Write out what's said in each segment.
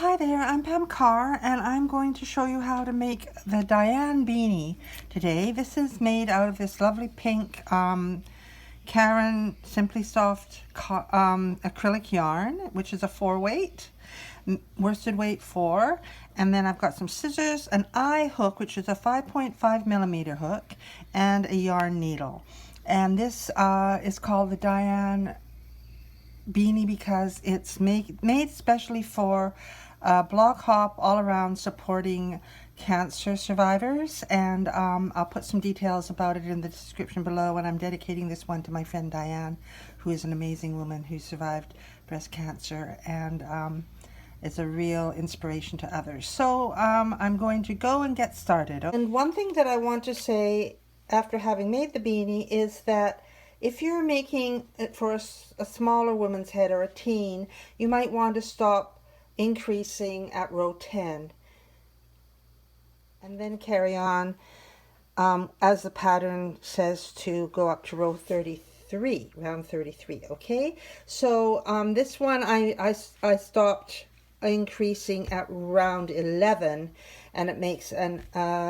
Hi there, I'm Pam Carr and I'm going to show you how to make the Diane Beanie today. This is made out of this lovely pink Karen Simply Soft acrylic yarn, which is a 4-weight, worsted weight 4, and then I've got some scissors, an eye hook, which is a 5.5 millimeter hook, and a yarn needle. And this is called the Diane Beanie because it's made especially for blog hop all around supporting cancer survivors, and I'll put some details about it in the description below, and I'm dedicating this one to my friend Diane, who is an amazing woman who survived breast cancer and is a real inspiration to others. So I'm going to go and get started. And one thing that I want to say after having made the beanie is that if you're making it for a smaller woman's head or a teen, you might want to stop increasing at row 10 and then carry on as the pattern says to go up to row 33, round 33. Okay, so this one I stopped increasing at round 11, and it makes an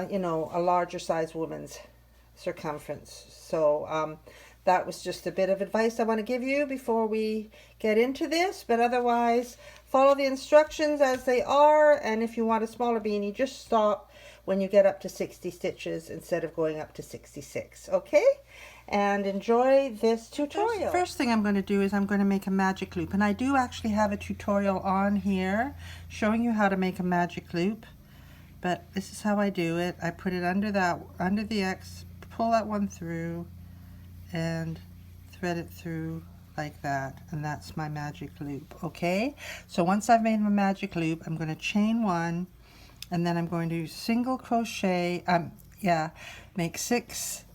you know, a larger size woman's circumference. So that was just a bit of advice I want to give you before we get into this, but otherwise follow the instructions as they are, and if you want a smaller beanie, just stop when you get up to 60 stitches instead of going up to 66, okay? And enjoy this tutorial. First thing I'm going to do is I'm going to make a magic loop, and I do actually have a tutorial on here showing you how to make a magic loop, but this is how I do it. I put it under the X, pull that one through, and thread it through like that, and that's my magic loop. Okay, so once I've made my magic loop, I'm going to chain one, and then I'm going to single crochet, make 6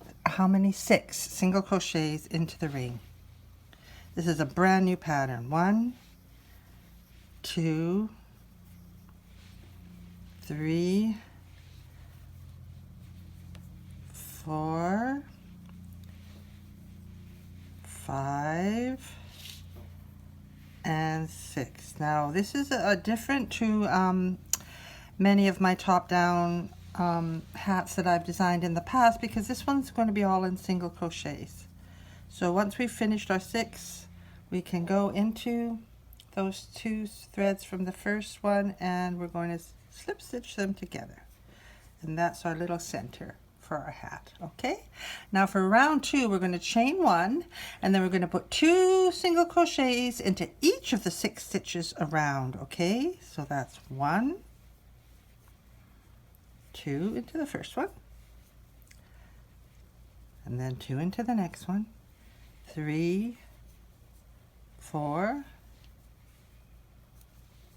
single crochets into the ring. This is a brand new pattern. 1, 2, 3, 4, 5, and 6. Now this is a different to many of my top-down hats that I've designed in the past, because this one's going to be all in single crochets. So once we've finished our 6, we can go into those 2 threads from the first one, and we're going to slip stitch them together, and that's our little center for our hat. Okay, now for round 2, we're going to chain 1, and then we're going to put 2 single crochets into each of the 6 stitches around. Okay, so that's 1, 2 into the first one, and then 2 into the next one, 3, 4,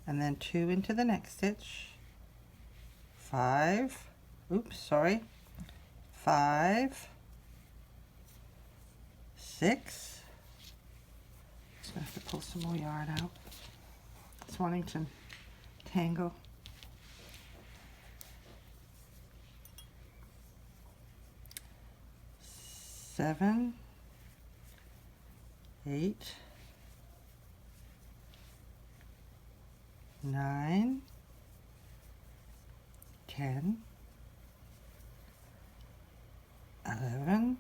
and then 2 into the next stitch, 5, 5, 6. Just gonna have to pull some more yarn out. It's wanting to tangle. 7, 8, 9, 10, 11,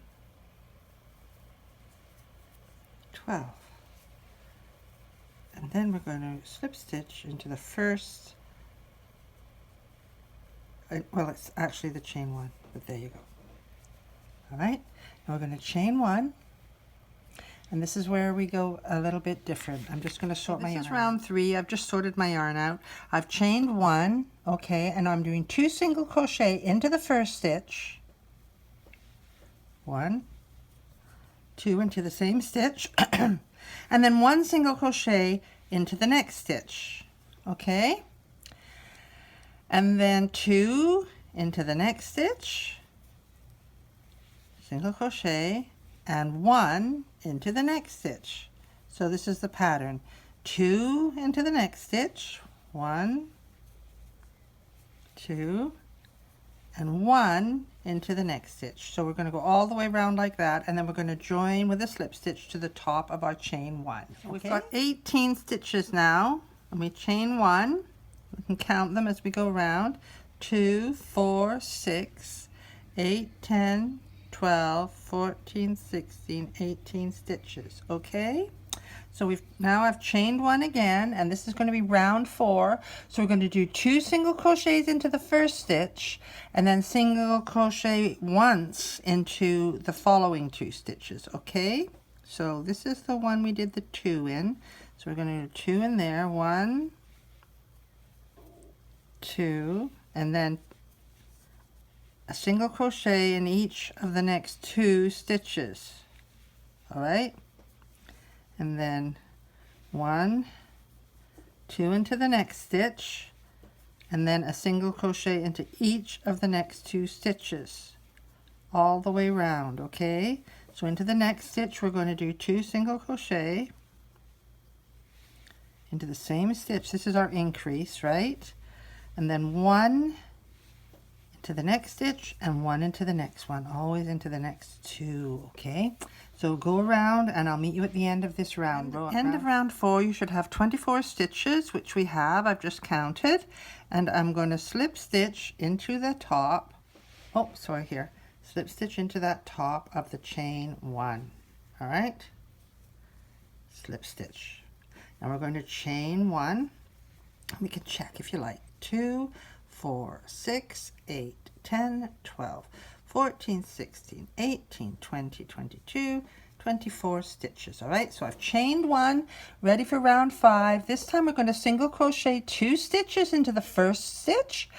12, and then we're going to slip stitch into the first, well, it's actually the chain 1, but there you go. All right, now we're going to chain 1, and this is where we go a little bit different. I'm just going to sort my yarn. This is round 3. I've just sorted my yarn out. I've chained 1, okay, and I'm doing 2 single crochet into the first stitch, 1, 2 into the same stitch, and then 1 single crochet into the next stitch, okay, and then 2 into the next stitch, single crochet, and 1 into the next stitch. So this is the pattern: 2 into the next stitch, 1, 2, and 1 into the next stitch. So we're going to go all the way around like that, and then we're going to join with a slip stitch to the top of our chain 1. Okay. We've got 18 stitches now, and we chain 1, can count them as we go around. 2, 4, 6, 8, 10, 12, 14, 16, 18 stitches. Okay, so I've chained one again, and this is going to be round 4. So we're going to do 2 single crochets into the first stitch, and then single crochet once into the following 2 stitches. Okay, so this is the one we did the 2 in. So we're going to do 2 in there, 1, 2, and then a single crochet in each of the next 2 stitches. All right, and then 1, 2 into the next stitch, and then a single crochet into each of the next 2 stitches all the way around. Okay, so into the next stitch we're going to do 2 single crochet into the same stitch. This is our increase, right? And then 1 into the next stitch and 1 into the next one, always into the next 2. Okay, so go around and I'll meet you at the end of this round. End of round 4, you should have 24 stitches, which we have. I've just counted, and I'm going to slip stitch into the top. Oh, sorry, here. Slip stitch into that top of the chain 1. All right, slip stitch. Now we're going to chain 1. We can check if you like. 2, 4, 6, 8, 10, 12, 14, 16, 18, 20, 22, 24 stitches. All right, so I've chained 1, ready for round 5. This time we're going to single crochet 2 stitches into the first stitch,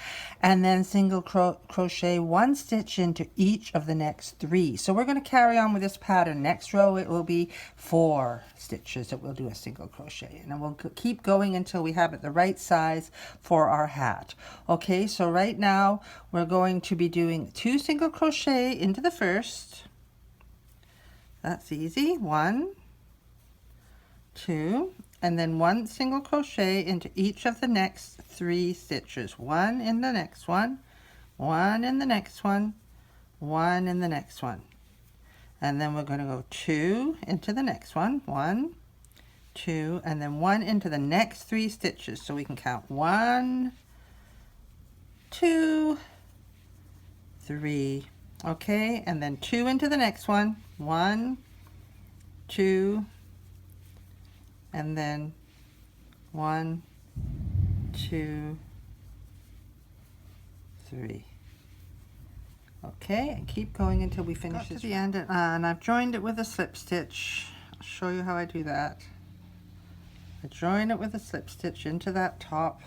and then single crochet 1 stitch into each of the next 3. So we're going to carry on with this pattern. Next row it will be 4 stitches that we'll do a single crochet, and then we'll keep going until we have it the right size for our hat. Okay, so right now we're going to be doing 2 single crochet into the first. That's easy. 1, 2, and then 1 single crochet into each of the next 3 stitches. 1 in the next one, 1 in the next one, 1 in the next one. And then we're going to go 2 into the next one, 1, 2, and then 1 into the next 3 stitches. So we can count 1, 2, 3. Okay, and then 2 into the next one, 1, 2, and then 1, 2, 3. Okay, and keep going until we finish to the end, and I've joined it with a slip stitch. I'll show you how I do that. I join it with a slip stitch into that top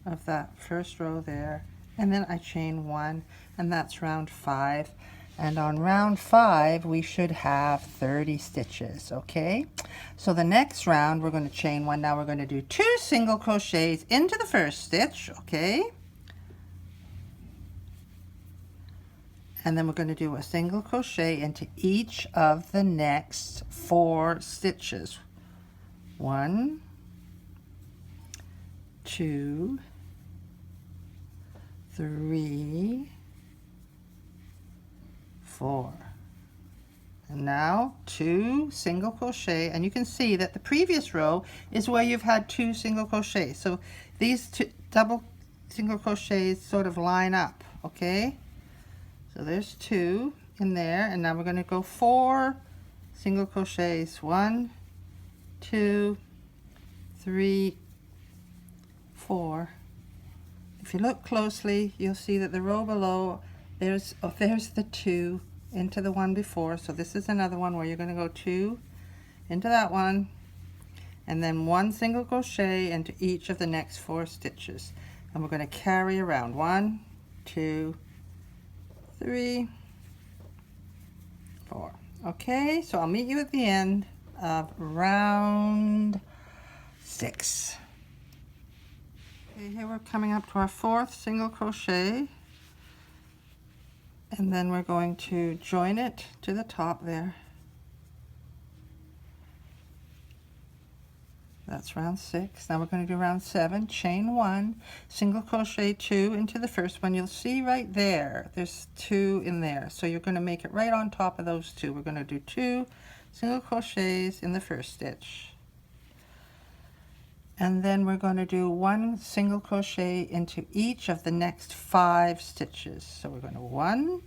of that first row there, and then I chain 1, and that's round 5. And on round 5 we should have 30 stitches. Okay, so the next round we're going to chain 1. Now we're going to do 2 single crochets into the first stitch. Okay, and then we're going to do a single crochet into each of the next 4 stitches. 1, 2, 3, 4, and now 2 single crochet, and you can see that the previous row is where you've had 2 single crochets, so these 2 double single crochets sort of line up. Okay, so there's 2 in there, and now we're going to go 4 single crochets. 1, 2, 3, 4. If you look closely, you'll see that the row below, there's the 2 into the one before. So this is another one where you're going to go 2 into that one, and then 1 single crochet into each of the next 4 stitches. And we're going to carry around 1, 2, 3, 4. Okay, so I'll meet you at the end of round 6. Okay, here we're coming up to our 4th single crochet, and then we're going to join it to the top there. That's round 6. Now we're going to do round 7, chain 1, single crochet 2 into the first one. You'll see right there, there's 2 in there, so you're going to make it right on top of those 2. We're going to do 2 single crochets in the first stitch. And then we're going to do 1 single crochet into each of the next 5 stitches. So we're going to 1,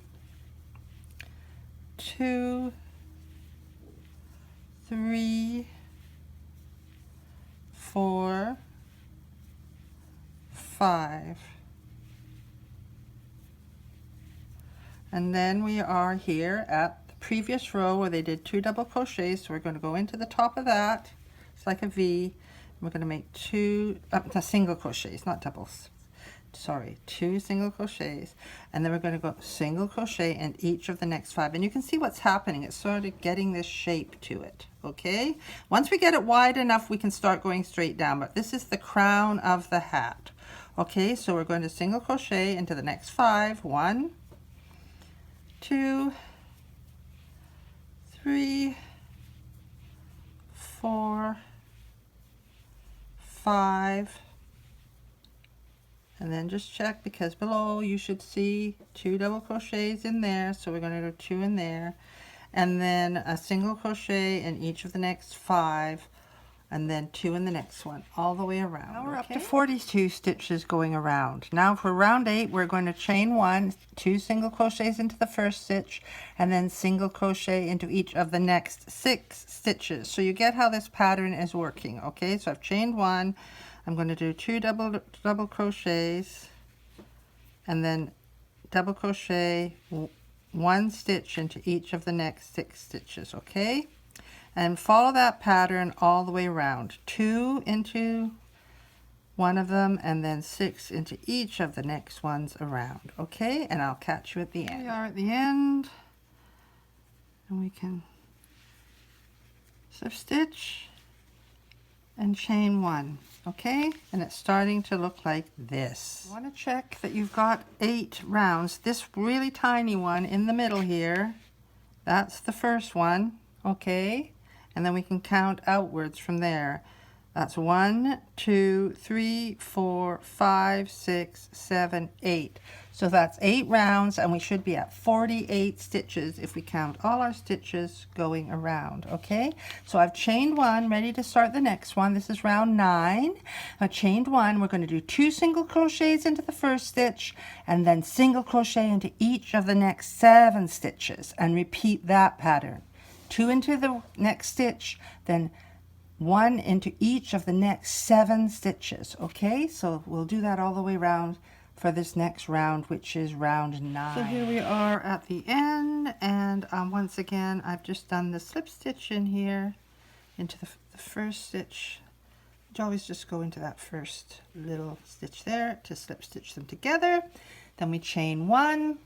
2, 3, 4, 5. And then we are here at the previous row where they did 2 double crochets, so we're going to go into the top of that. It's like a V. We're going to make 2 single crochets, not doubles. Sorry, 2 single crochets, and then we're going to go single crochet in each of the next 5. And you can see what's happening. It's sort of getting this shape to it. Okay, once we get it wide enough, we can start going straight down, but this is the crown of the hat. Okay, so we're going to single crochet into the next 5. 1, 2, 3, 4, 5, and then just check, because below you should see 2 double crochets in there, so we're going to do 2 in there, and then a single crochet in each of the next 5, and then 2 in the next one, all the way around. Now we're up to 42 stitches going around. Now for round 8, we're going to chain 1, 2 single crochets into the first stitch, and then single crochet into each of the next 6 stitches. So you get how this pattern is working. Okay, so I've chained 1. I'm going to do 2 double crochets, and then double crochet 1 stitch into each of the next 6 stitches. Okay, and follow that pattern all the way around. 2 into one of them, and then 6 into each of the next ones around. Okay, and I'll catch you at the end. We are at the end, and we can slip stitch and chain 1. Okay, and it's starting to look like this. You want to check that you've got 8 rounds. This really tiny one in the middle here, that's the first one. Okay, and then we can count outwards from there. That's 1, 2, 3, 4, 5, 6, 7, 8. So that's 8 rounds, and we should be at 48 stitches if we count all our stitches going around. Okay, so I've chained 1, ready to start the next one. This is round 9. I chained 1. We're going to do 2 single crochets into the first stitch, and then single crochet into each of the next 7 stitches, and repeat that pattern. 2 into the next stitch, then 1 into each of the next 7 stitches. Okay, so we'll do that all the way around for this next round, which is round 9. So here we are at the end, and once again I've just done the slip stitch in here into the first stitch. You always just go into that first little stitch there to slip stitch them together. Then we chain 1.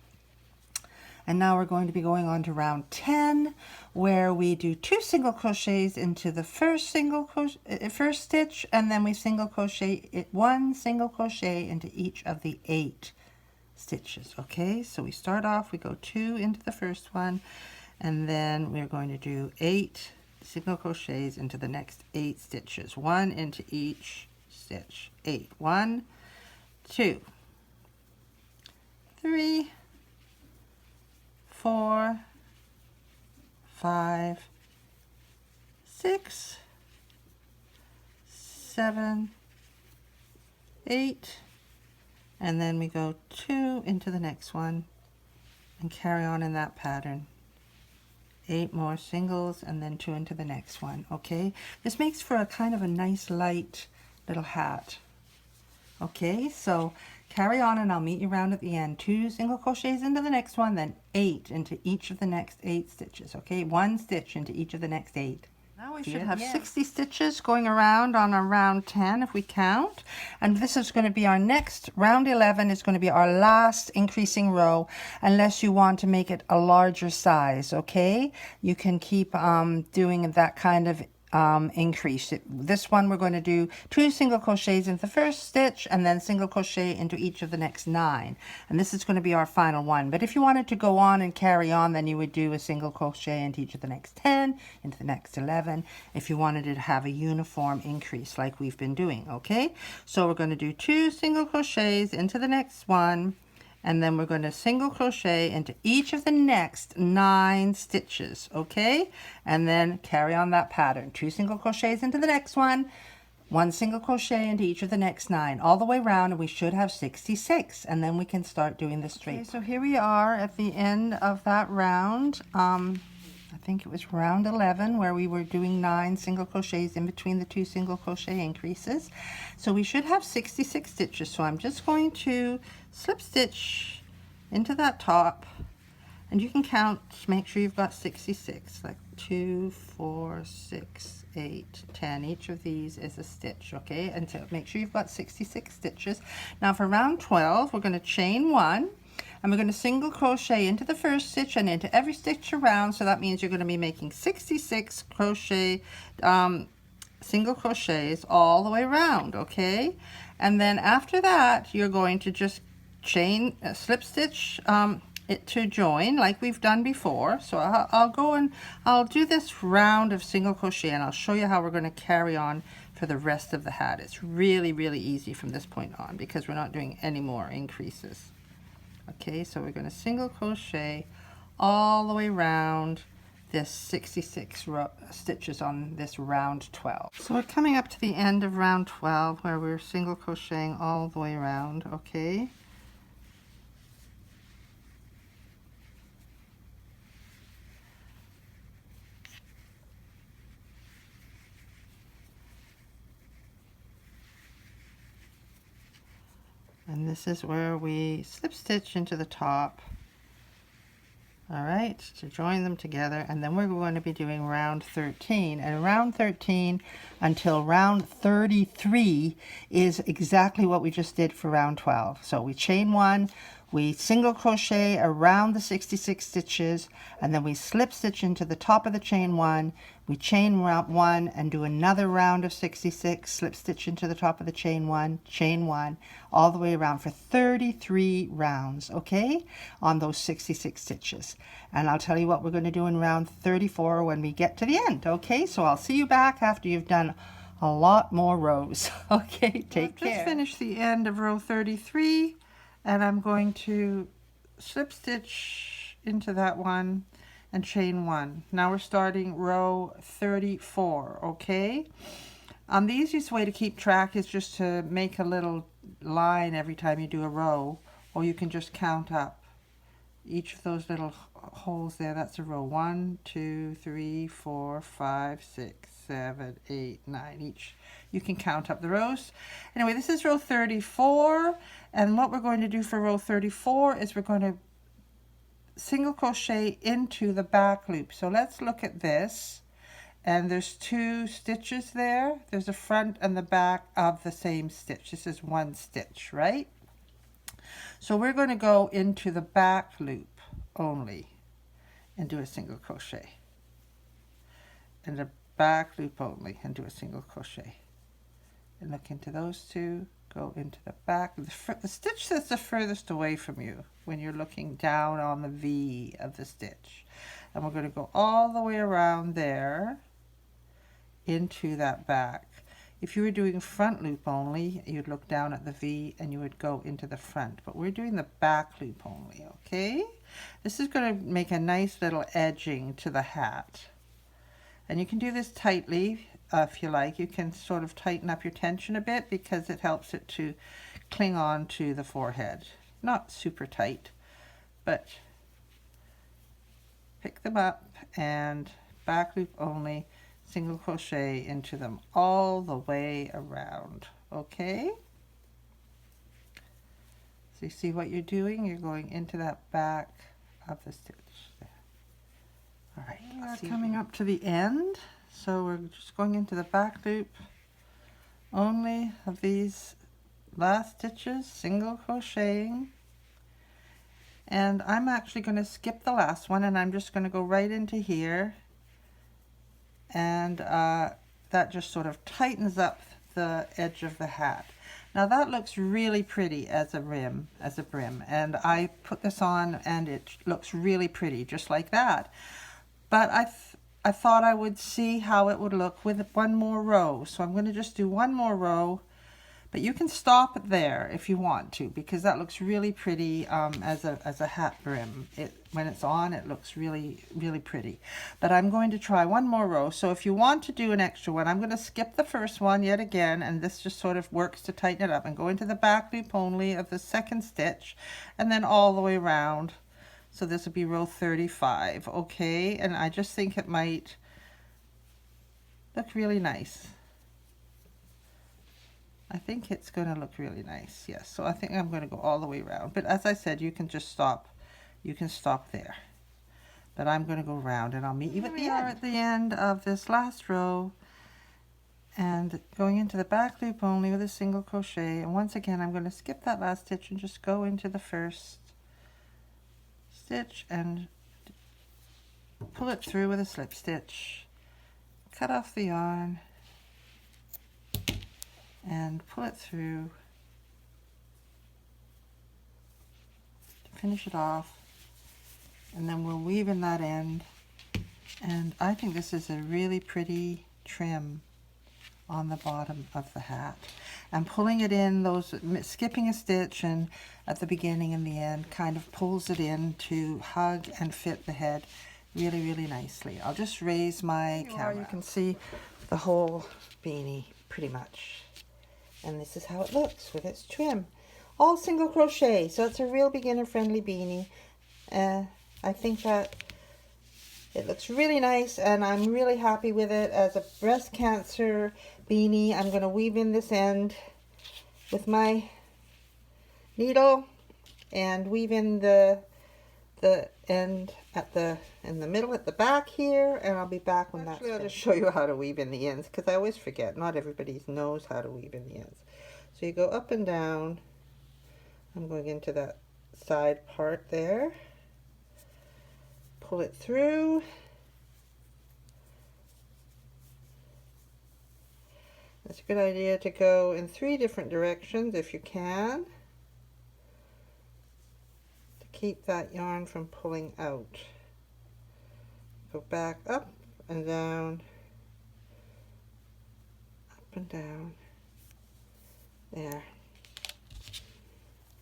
And now we're going to be going on to round 10, where we do 2 single crochets into the first stitch, and then we single crochet 1 single crochet into each of the 8 stitches. Okay, so we start off, we go 2 into the first one, and then we're going to do 8 single crochets into the next 8 stitches, 1 into each stitch. 8, 1, 2, 3, 4, 5, 6, 7, 8, and then we go 2 into the next one and carry on in that pattern. 8 more singles and then 2 into the next one. Okay, this makes for a kind of a nice light little hat. Okay, so carry on, and I'll meet you around at the end. 2 single crochets into the next one, then 8 into each of the next 8 stitches. Okay, 1 stitch into each of the next 8. Now we should have 60 stitches going around on our round 10 if we count. And this is going to be our next, round 11 is going to be our last increasing row, unless you want to make it a larger size. Okay, you can keep doing that kind of increase. This one we're going to do 2 single crochets into the first stitch, and then single crochet into each of the next 9, and this is going to be our final one. But if you wanted to go on and carry on, then you would do a single crochet into each of the next 10, into the next 11, if you wanted it to have a uniform increase like we've been doing. Okay, so we're going to do 2 single crochets into the next one, and then we're going to single crochet into each of the next 9 stitches. Okay, and then carry on that pattern. 2 single crochets into the next one, 1 single crochet into each of the next 9 all the way around, and we should have 66, and then we can start doing the straight. Okay, so here we are at the end of that round. I think it was round 11 where we were doing 9 single crochets in between the 2 single crochet increases. So we should have 66 stitches. So I'm just going to slip stitch into that top, and you can count to make sure you've got 66, like 2, 4, 6, 8, 10. Each of these is a stitch, okay? And so make sure you've got 66 stitches. Now for round 12, we're going to chain 1, and we're going to single crochet into the first stitch and into every stitch around. So that means you're going to be making 66 crochet, single crochets all the way around, okay? And then after that, you're going to just chain, slip stitch it to join like we've done before. So I'll go and I'll do this round of single crochet, and I'll show you how we're going to carry on for the rest of the hat. It's really, really easy from this point on because we're not doing any more increases. Okay, so we're going to single crochet all the way around this 66 stitches on this round 12. So we're coming up to the end of round 12 where we're single crocheting all the way around, okay? And this is where we slip stitch into the top, all right, to join them together. And then we're going to be doing round 13. And round 13 until round 33 is exactly what we just did for round 12. So we chain 1, we single crochet around the 66 stitches, and then we slip stitch into the top of the chain 1, we chain 1 and do another round of 66, slip stitch into the top of the chain 1, chain 1, all the way around for 33 rounds, okay, on those 66 stitches. And I'll tell you what we're going to do in round 34 when we get to the end, okay? So I'll see you back after you've done a lot more rows. Okay, take care. Just finished the end of row 33, and I'm going to slip stitch into that one and chain 1. Now we're starting row 34, okay? The easiest way to keep track is just to make a little line every time you do a row, or you can just count up each of those little holes there. That's a row. 1, 2, 3, 4, 5, 6, 7, 8, 9 each. You can count up the rows. Anyway, this is row 34, and what we're going to do for row 34 is we're going to single crochet into the back loop. So let's look at this, and there's 2 stitches there. There's the front and the back of the same stitch. This is 1 stitch, right? So we're going to go into the back loop only and do a single crochet, and the back loop only and do a single crochet, and look into those 2, go into the back, the stitch that's the furthest away from you when you're looking down on the V of the stitch. And we're going to go all the way around there into that back. If you were doing front loop only, you'd look down at the V and you would go into the front, but we're doing the back loop only, okay? This is going to make a nice little edging to the hat. And you can do this tightly if you like. You can sort of tighten up your tension a bit because it helps it to cling on to the forehead. Not super tight, but pick them up and back loop only, single crochet into them all the way around, okay? So you see what you're doing? You're going into that back of the stitch there. All right, we're coming up to the end, so we're just going into the back loop only of these last stitches, single crocheting. And I'm actually going to skip the last one, and I'm just going to go right into here, and that just sort of tightens up the edge of the hat. Now that looks really pretty as a brim, and I put this on and it looks really pretty just like that. But I thought I would see how it would look with one more row. So I'm going to just do one more row But you can stop it there if you want to, because that looks really pretty as a hat brim. When it's on, it looks really, really pretty. But I'm going to try one more row. So if you want to do an extra one, I'm going to skip the first one yet again, and this just sort of works to tighten it up, and go into the back loop only of the second stitch, and then all the way around. So this will be row 35, okay? And I just think it might look really nice. I think it's going to look really nice, yes. So I think I'm going to go all the way around. But as I said, you can just stop. You can stop there. But I'm going to go around, and I'll meet you at the end of this last row. And going into the back loop only with a single crochet. And once again, I'm going to skip that last stitch and just go into the first stitch and pull it through with a slip stitch. Cut off the yarn. And pull it through, finish it off, and then we'll weave in that end. And I think this is a really pretty trim on the bottom of the hat. And pulling it in, skipping a stitch and at the beginning and the end kind of pulls it in to hug and fit the head really, really nicely. I'll just raise my camera. You can see the whole beanie pretty much. And this is how it looks with its trim. All single crochet, so it's a real beginner friendly beanie. I think that it looks really nice, and I'm really happy with it. As a breast cancer beanie, I'm going to weave in this end with my needle and weave in the end in the middle at the back here, and I'll be back when that's finished. I'll just show you how to weave in the ends, because I always forget. Not everybody knows how to weave in the ends. So you go up and down. I'm going into that side part there. Pull it through. It's a good idea to go in 3 different directions if you can, to keep that yarn from pulling out. Go back up and down, up and down. There.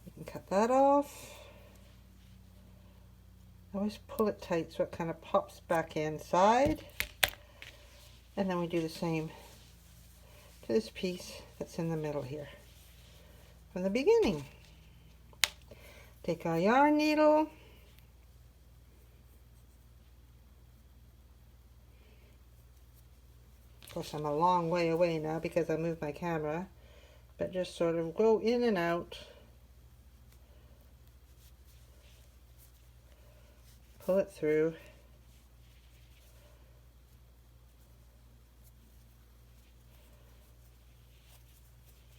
You can cut that off. Always pull it tight so it kind of pops back inside. And then we do the same to this piece that's in the middle here from the beginning. Take our yarn needle, of course I'm a long way away now because I moved my camera, but just sort of go in and out, pull it through,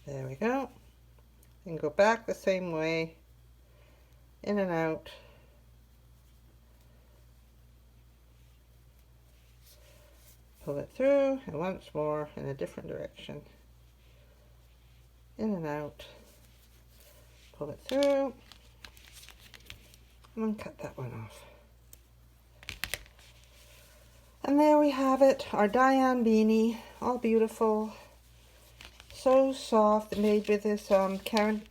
there we go, and go back the same way, in and out, pull it through, and once more in a different direction, in and out, pull it through, and then cut that one off. And there we have it, our Diane Beanie, all beautiful, so soft, made with this Karen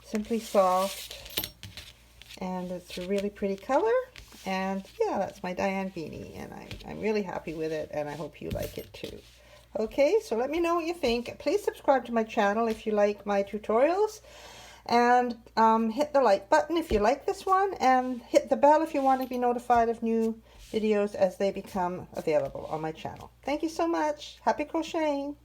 Simply Soft, and it's a really pretty color. And yeah, that's my Diane Beanie, and I'm really happy with it, and I hope you like it too. Okay, so let me know what you think. Please subscribe to my channel if you like my tutorials, and hit the like button if you like this one, and hit the bell if you want to be notified of new videos as they become available on my channel. Thank you so much. Happy crocheting!